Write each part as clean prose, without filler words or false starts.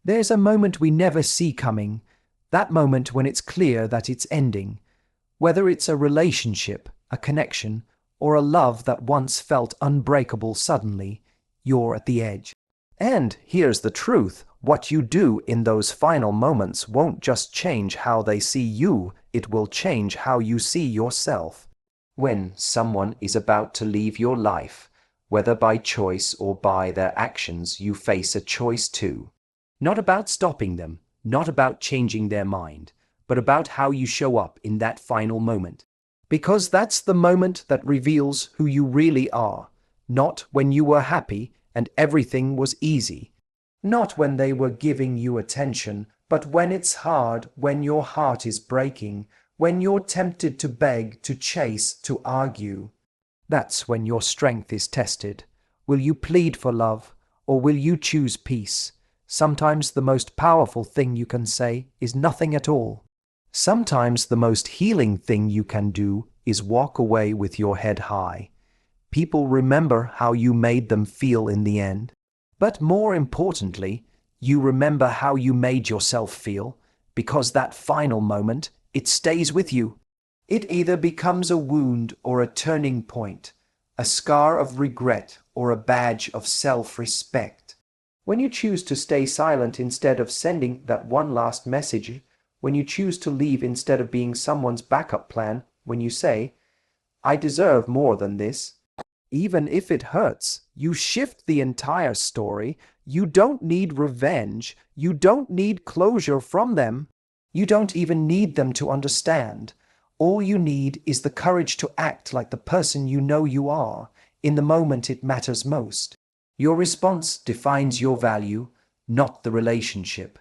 There's a moment we never see coming, that moment when it's clear that it's ending. Whether it's a relationship, a connection, or a love that once felt unbreakable suddenly, you're at the edge. And here's the truth, what you do in those final moments won't just change how they see you, it will change how you see yourself. When someone is about to leave your life, whether by choice or by their actions, you face a choice too. Not about stopping them, not about changing their mind, but about how you show up in that final moment. Because that's the moment that reveals who you really are, not when you were happy and everything was easy. Not when they were giving you attention, but when it's hard, when your heart is breaking, when you're tempted to beg, to chase, to argue. That's when your strength is tested. Will you plead for love, or will you choose peace? Sometimes the most powerful thing you can say is nothing at all. Sometimes the most healing thing you can do is walk away with your head high. People remember how you made them feel in the end. But more importantly, you remember how you made yourself feel, because that final moment, it stays with you. It either becomes a wound or a turning point, a scar of regret or a badge of self-respect. When you choose to stay silent instead of sending that one last message, when you choose to leave instead of being someone's backup plan, when you say, "I deserve more than this," even if it hurts, you shift the entire story. You don't need revenge. You don't need closure from them. You don't even need them to understand. All you need is the courage to act like the person you know you are, in the moment it matters most. Your response defines your value, not the relationship.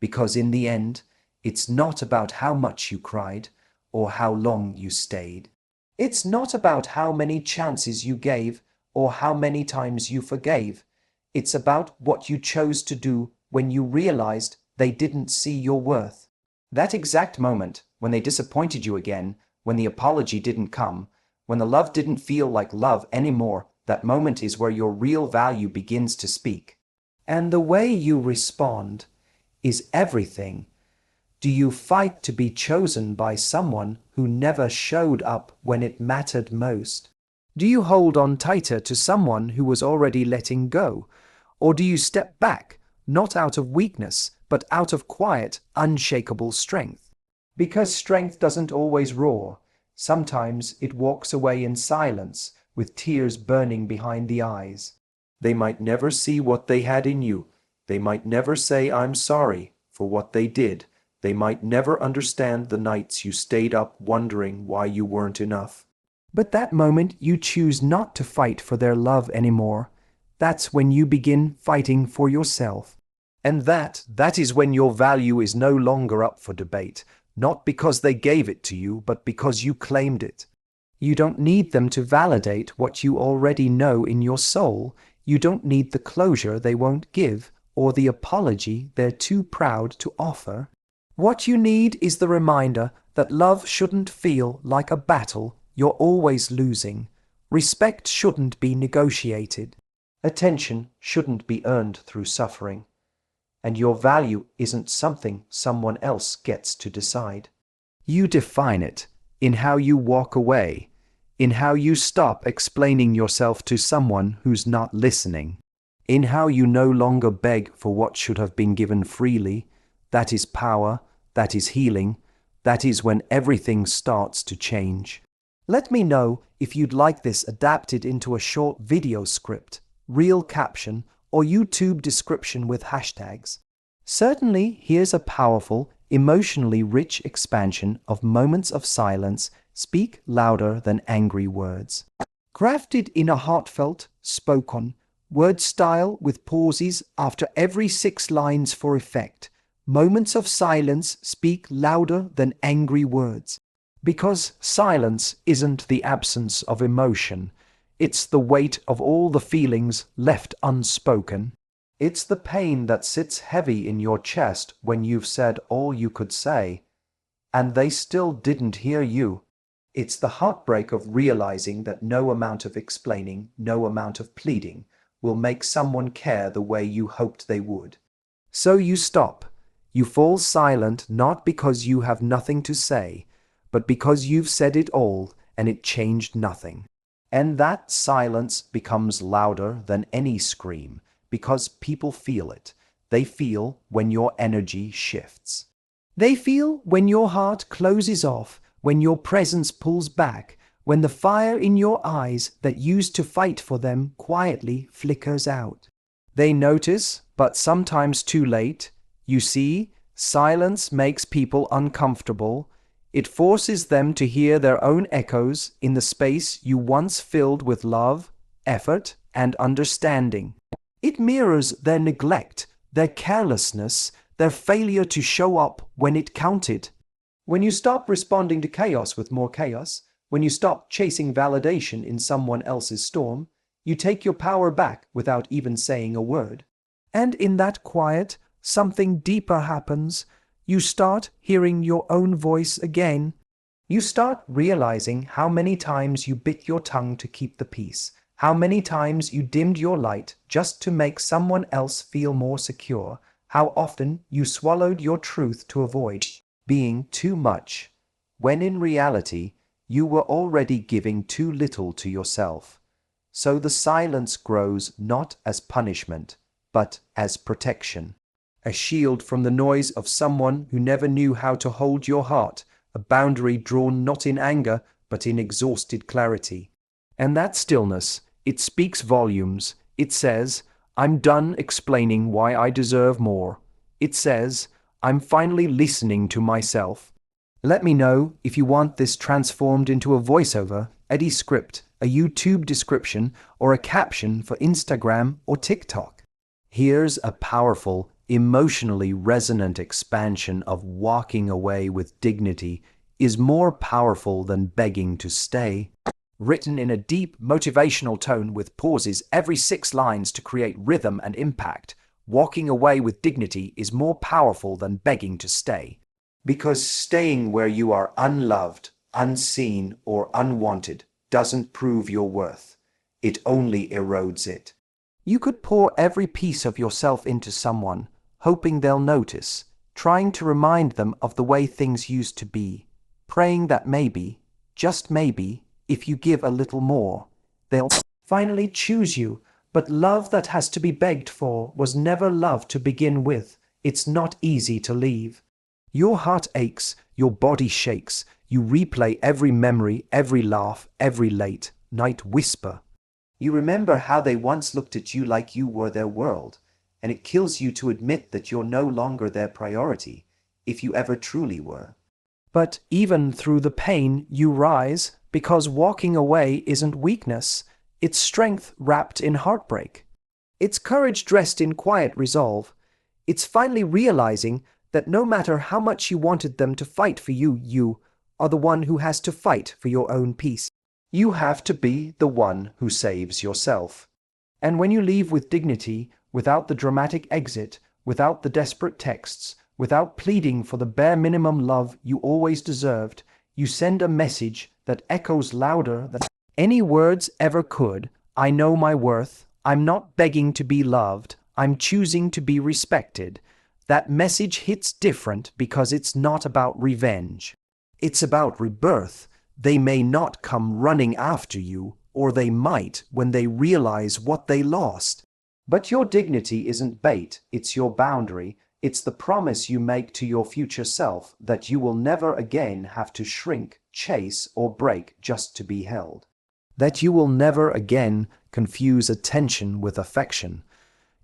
Because in the end, it's not about how much you cried or how long you stayed. It's not about how many chances you gave or how many times you forgave. It's about what you chose to do when you realized they didn't see your worth. That exact moment, when they disappointed you again, when the apology didn't come, when the love didn't feel like love anymore, that moment is where your real value begins to speak. And the way you respond is everything. Do you fight to be chosen by someone who never showed up when it mattered most? Do you hold on tighter to someone who was already letting go? Or do you step back, not out of weakness, but out of quiet, unshakable strength? Because strength doesn't always roar. Sometimes it walks away in silence, with tears burning behind the eyes. They might never see what they had in you. They might never say, "I'm sorry," for what they did. They might never understand the nights you stayed up wondering why you weren't enough. But that moment you choose not to fight for their love anymore. That's when you begin fighting for yourself. And that is when your value is no longer up for debate, not because they gave it to you, but because you claimed it. You don't need them to validate what you already know in your soul. You don't need the closure they won't give, or the apology they're too proud to offer. What you need is the reminder that love shouldn't feel like a battle you're always losing. Respect shouldn't be negotiated. Attention shouldn't be earned through suffering. And your value isn't something someone else gets to decide. You define it in how you walk away, in how you stop explaining yourself to someone who's not listening, in how you no longer beg for what should have been given freely. That is power, that is healing, that is when everything starts to change. Let me know if you'd like this adapted into a short video script, real caption, or YouTube description with hashtags. Certainly, here's a powerful, emotionally rich expansion of moments of silence speak louder than angry words. Crafted in a heartfelt, spoken, word style with pauses after every 6 lines for effect, moments of silence speak louder than angry words. Because silence isn't the absence of emotion, it's the weight of all the feelings left unspoken. It's the pain that sits heavy in your chest when you've said all you could say, and they still didn't hear you. It's the heartbreak of realizing that no amount of explaining, no amount of pleading will make someone care the way you hoped they would. So you stop. You fall silent not because you have nothing to say, but because you've said it all and it changed nothing. And that silence becomes louder than any scream because people feel it. They feel when your energy shifts. They feel when your heart closes off, when your presence pulls back, when the fire in your eyes that used to fight for them quietly flickers out. They notice, but sometimes too late. You see, silence makes people uncomfortable. It forces them to hear their own echoes in the space you once filled with love, effort, and understanding. It mirrors their neglect, their carelessness, their failure to show up when it counted. When you stop responding to chaos with more chaos, when you stop chasing validation in someone else's storm, you take your power back without even saying a word. And in that quiet, something deeper happens. You start hearing your own voice again. You start realizing how many times you bit your tongue to keep the peace, how many times you dimmed your light just to make someone else feel more secure, how often you swallowed your truth to avoid being too much, when in reality you were already giving too little to yourself. So the silence grows not as punishment, but as protection. A shield from the noise of someone who never knew how to hold your heart, a boundary drawn not in anger, but in exhausted clarity. And that stillness, it speaks volumes. It says, I'm done explaining why I deserve more. It says, I'm finally listening to myself. Let me know if you want this transformed into a voiceover, Eddie script, a YouTube description, or a caption for Instagram or TikTok. Here's a powerful, emotionally resonant expansion of walking away with dignity is more powerful than begging to stay. Written in a deep, motivational tone with pauses every 6 lines to create rhythm and impact, walking away with dignity is more powerful than begging to stay. Because staying where you are unloved, unseen, or unwanted doesn't prove your worth. It only erodes it. You could pour every piece of yourself into someone, hoping they'll notice, trying to remind them of the way things used to be, praying that maybe, just maybe, if you give a little more, they'll finally choose you. But love that has to be begged for was never love to begin with. It's not easy to leave. Your heart aches, your body shakes, you replay every memory, every laugh, every late night whisper. You remember how they once looked at you like you were their world, and it kills you to admit that you're no longer their priority, if you ever truly were. But even through the pain, you rise, because walking away isn't weakness. It's strength wrapped in heartbreak. It's courage dressed in quiet resolve. It's finally realizing that no matter how much you wanted them to fight for you, you are the one who has to fight for your own peace. You have to be the one who saves yourself. And when you leave with dignity, without the dramatic exit, without the desperate texts, without pleading for the bare minimum love you always deserved, you send a message that echoes louder than any words ever could. I know my worth. I'm not begging to be loved. I'm choosing to be respected. That message hits different because it's not about revenge. It's about rebirth. They may not come running after you, or they might when they realize what they lost. But your dignity isn't bait. It's your boundary. It's the promise you make to your future self that you will never again have to shrink, chase, or break just to be held. That you will never again confuse attention with affection.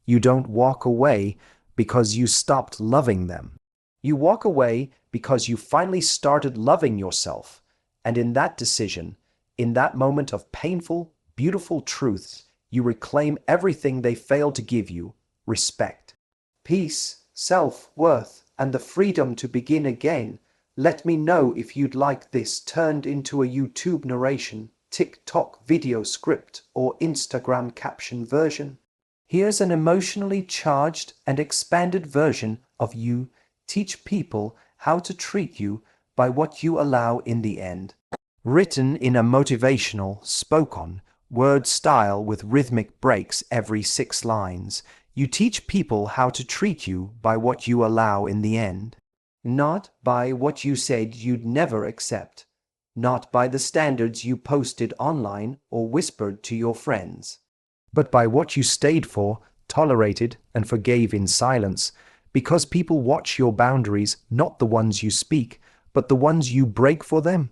You don't walk away because you stopped loving them. You walk away because you finally started loving yourself. And in that decision, in that moment of painful, beautiful truths, you reclaim everything they failed to give you: respect, peace, self-worth, and the freedom to begin again. Let me know if you'd like this turned into a YouTube narration, TikTok video script, or Instagram caption version. Here's an emotionally charged and expanded version of you. Teach people how to treat you by what you allow in the end. Written in a motivational, spoken word style with rhythmic breaks every 6 lines, You teach people how to treat you by what you allow in the end, not by what you said you'd never accept, not by the standards you posted online or whispered to your friends, but by what you stayed for, tolerated, and forgave in silence, because people watch your boundaries, not the ones you speak, but the ones you break for them.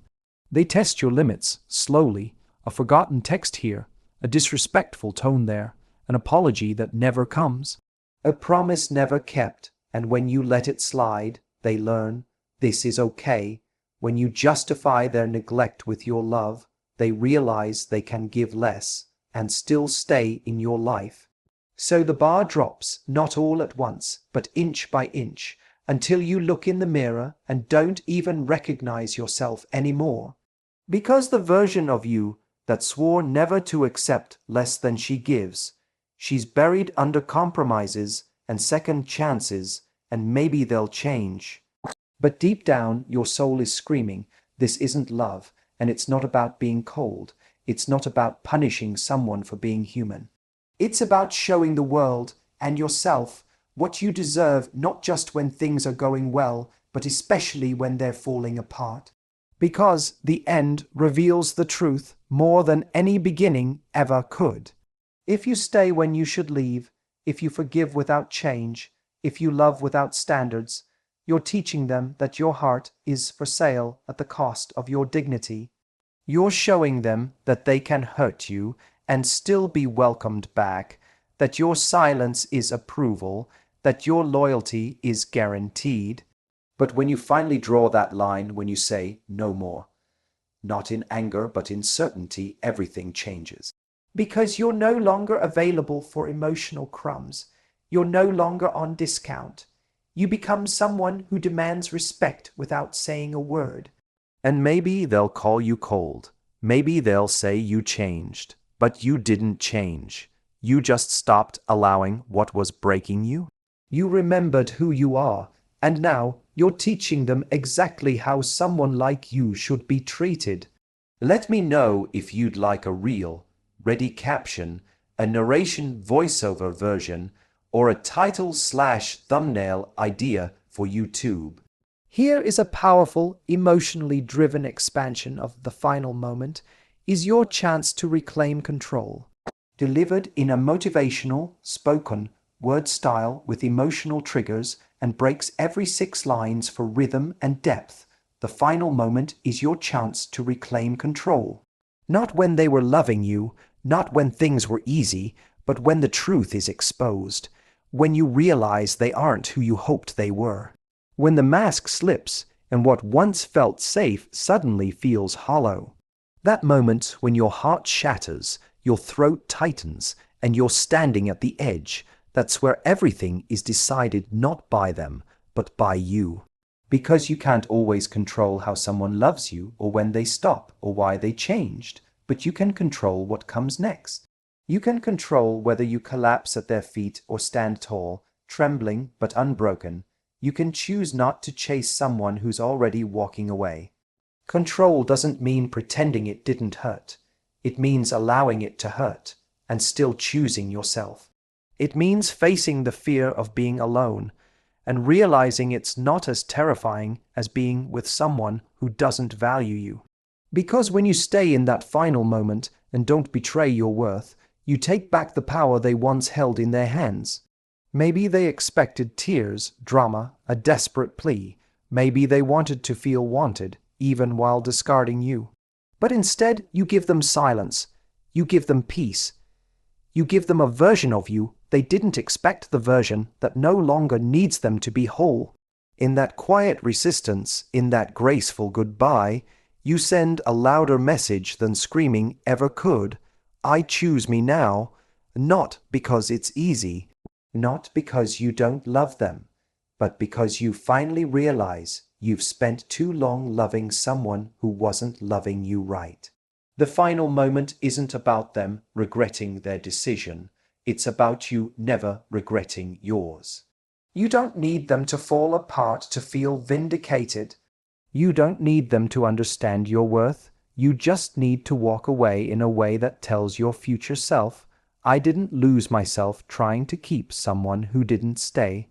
They test your limits, slowly, a forgotten text here, a disrespectful tone there, an apology that never comes, a promise never kept, and when you let it slide, they learn this is okay. When you justify their neglect with your love, they realize they can give less and still stay in your life. So the bar drops, not all at once, but inch by inch, until you look in the mirror and don't even recognize yourself anymore. Because the version of you that swore never to accept less than she gives, she's buried under compromises and second chances, and maybe they'll change. But deep down, your soul is screaming, this isn't love, and it's not about being cold. It's not about punishing someone for being human. It's about showing the world and yourself what you deserve, not just when things are going well, but especially when they're falling apart. Because the end reveals the truth more than any beginning ever could. If you stay when you should leave, if you forgive without change, if you love without standards, you're teaching them that your heart is for sale at the cost of your dignity. You're showing them that they can hurt you and still be welcomed back, that your silence is approval, that your loyalty is guaranteed. But when you finally draw that line, when you say no more, not in anger but in certainty, everything changes. Because you're no longer available for emotional crumbs. You're no longer on discount. You become someone who demands respect without saying a word. And maybe they'll call you cold. Maybe they'll say you changed. But you didn't change. You just stopped allowing what was breaking you. You remembered who you are, and now you're teaching them exactly how someone like you should be treated. Let me know if you'd like a reel, ready caption, a narration voiceover version, or a title/thumbnail idea for YouTube. Here is a powerful, emotionally driven expansion of the final moment, is your chance to reclaim control. Delivered in a motivational, spoken, word style with emotional triggers and breaks every 6 lines for rhythm and depth, the final moment is your chance to reclaim control. Not when they were loving you, not when things were easy, but when the truth is exposed. When you realize they aren't who you hoped they were. When the mask slips and what once felt safe suddenly feels hollow. That moment when your heart shatters, your throat tightens, and you're standing at the edge, that's where everything is decided not by them, but by you. Because you can't always control how someone loves you or when they stop or why they changed, but you can control what comes next. You can control whether you collapse at their feet or stand tall, trembling but unbroken. You can choose not to chase someone who's already walking away. Control doesn't mean pretending it didn't hurt. It means allowing it to hurt and still choosing yourself. It means facing the fear of being alone and realizing it's not as terrifying as being with someone who doesn't value you. Because when you stay in that final moment and don't betray your worth, you take back the power they once held in their hands. Maybe they expected tears, drama, a desperate plea. Maybe they wanted to feel wanted, even while discarding you. But instead, you give them silence. You give them peace. You give them a version of you they didn't expect, the version that no longer needs them to be whole. In that quiet resistance, in that graceful goodbye, you send a louder message than screaming ever could. I choose me now, not because it's easy, not because you don't love them, but because you finally realize you've spent too long loving someone who wasn't loving you right. The final moment isn't about them regretting their decision. It's about you never regretting yours. You don't need them to fall apart to feel vindicated. You don't need them to understand your worth. You just need to walk away in a way that tells your future self, I didn't lose myself trying to keep someone who didn't stay.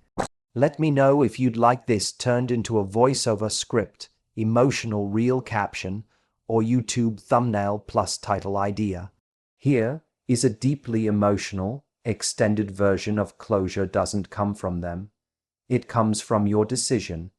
Let me know if you'd like this turned into a voiceover script, emotional reel caption, or YouTube thumbnail plus title idea. Here is a deeply emotional, extended version of Closure Doesn't Come From Them. It comes from your decision.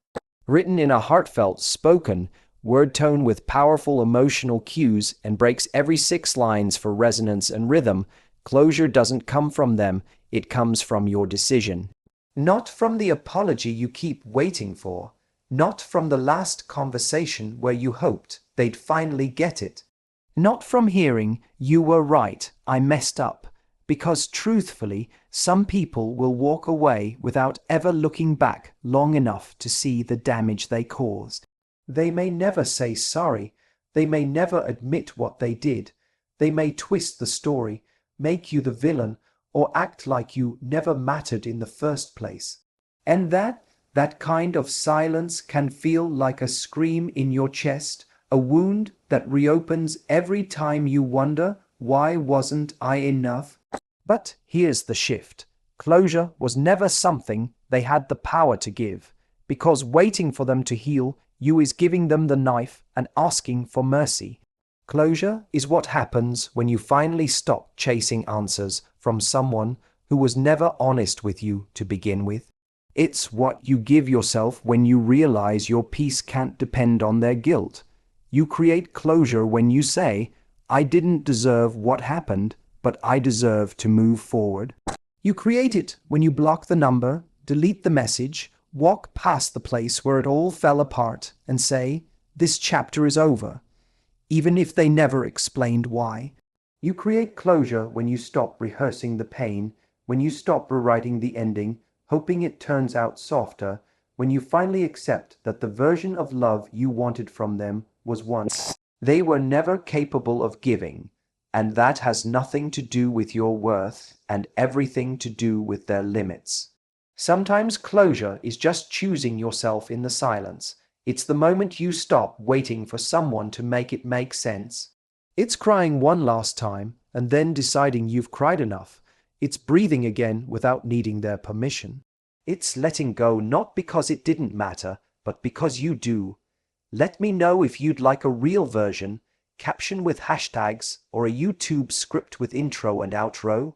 Written in a heartfelt, spoken, word tone with powerful emotional cues and breaks every 6 lines for resonance and rhythm, closure doesn't come from them, it comes from your decision. Not from the apology you keep waiting for, not from the last conversation where you hoped they'd finally get it, not from hearing, "You were right, I messed up," because truthfully, some people will walk away without ever looking back long enough to see the damage they caused. They may never say sorry, they may never admit what they did, they may twist the story, make you the villain, or act like you never mattered in the first place. And that kind of silence can feel like a scream in your chest, a wound that reopens every time you wonder, why wasn't I enough? But here's the shift. Closure was never something they had the power to give, because waiting for them to heal you is giving them the knife and asking for mercy. Closure is what happens when you finally stop chasing answers from someone who was never honest with you to begin with. It's what you give yourself when you realize your peace can't depend on their guilt. You create closure when you say, "I didn't deserve what happened, but I deserve to move forward." You create it when you block the number, delete the message, walk past the place where it all fell apart and say, "This chapter is over," even if they never explained why. You create closure when you stop rehearsing the pain, when you stop rewriting the ending, hoping it turns out softer, when you finally accept that the version of love you wanted from them was one they were never capable of giving, and that has nothing to do with your worth and everything to do with their limits. Sometimes closure is just choosing yourself in the silence. It's the moment you stop waiting for someone to make it make sense. It's crying one last time and then deciding you've cried enough. It's breathing again without needing their permission. It's letting go not because it didn't matter, but because you do. Let me know if you'd like a real version, caption with hashtags, or a YouTube script with intro and outro.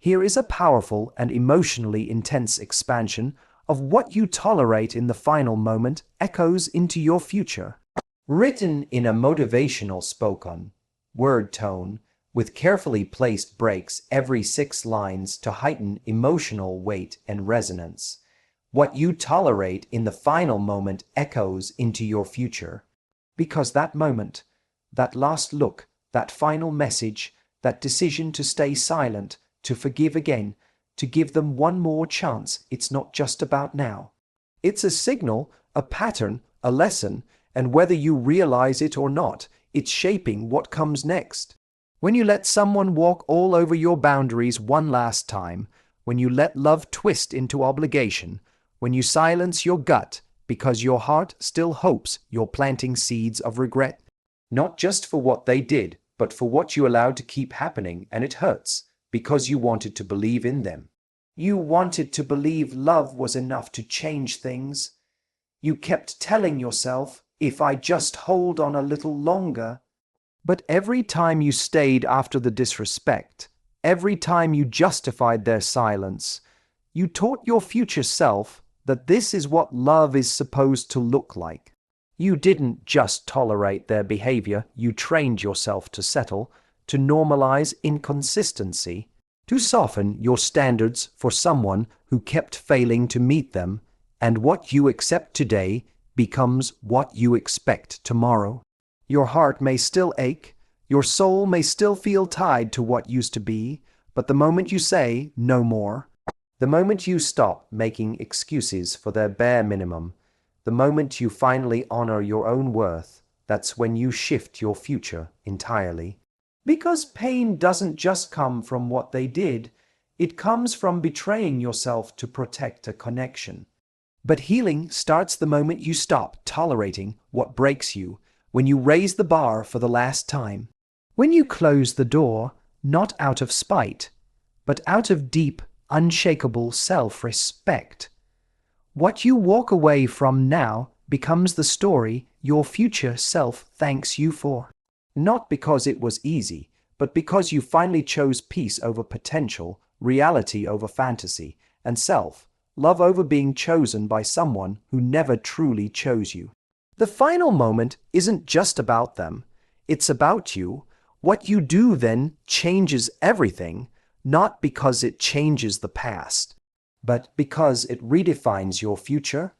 Here is a powerful and emotionally intense expansion of what you tolerate in the final moment echoes into your future. Written in a motivational spoken word tone, with carefully placed breaks every 6 lines to heighten emotional weight and resonance. What you tolerate in the final moment echoes into your future. Because that moment, that last look, that final message, that decision to stay silent, to forgive again, to give them one more chance, it's not just about now. It's a signal, a pattern, a lesson, and whether you realize it or not, it's shaping what comes next. When you let someone walk all over your boundaries one last time, when you let love twist into obligation, when you silence your gut because your heart still hopes you're planting seeds of regret, not just for what they did, but for what you allowed to keep happening, and it hurts because you wanted to believe in them. You wanted to believe love was enough to change things. You kept telling yourself, "If I just hold on a little longer." But every time you stayed after the disrespect, every time you justified their silence, you taught your future self that this is what love is supposed to look like. You didn't just tolerate their behavior, you trained yourself to settle, to normalize inconsistency, to soften your standards for someone who kept failing to meet them, and what you accept today becomes what you expect tomorrow. Your heart may still ache, your soul may still feel tied to what used to be, but the moment you say, "No more," the moment you stop making excuses for their bare minimum, the moment you finally honor your own worth, that's when you shift your future entirely. Because pain doesn't just come from what they did, it comes from betraying yourself to protect a connection. But healing starts the moment you stop tolerating what breaks you, when you raise the bar for the last time. When you close the door, not out of spite, but out of deep, unshakable self-respect. What you walk away from now becomes the story your future self thanks you for. Not because it was easy, but because you finally chose peace over potential, reality over fantasy, and self-love over being chosen by someone who never truly chose you. The final moment isn't just about them. It's about you. What you do then changes everything, not because it changes the past, but because it redefines your future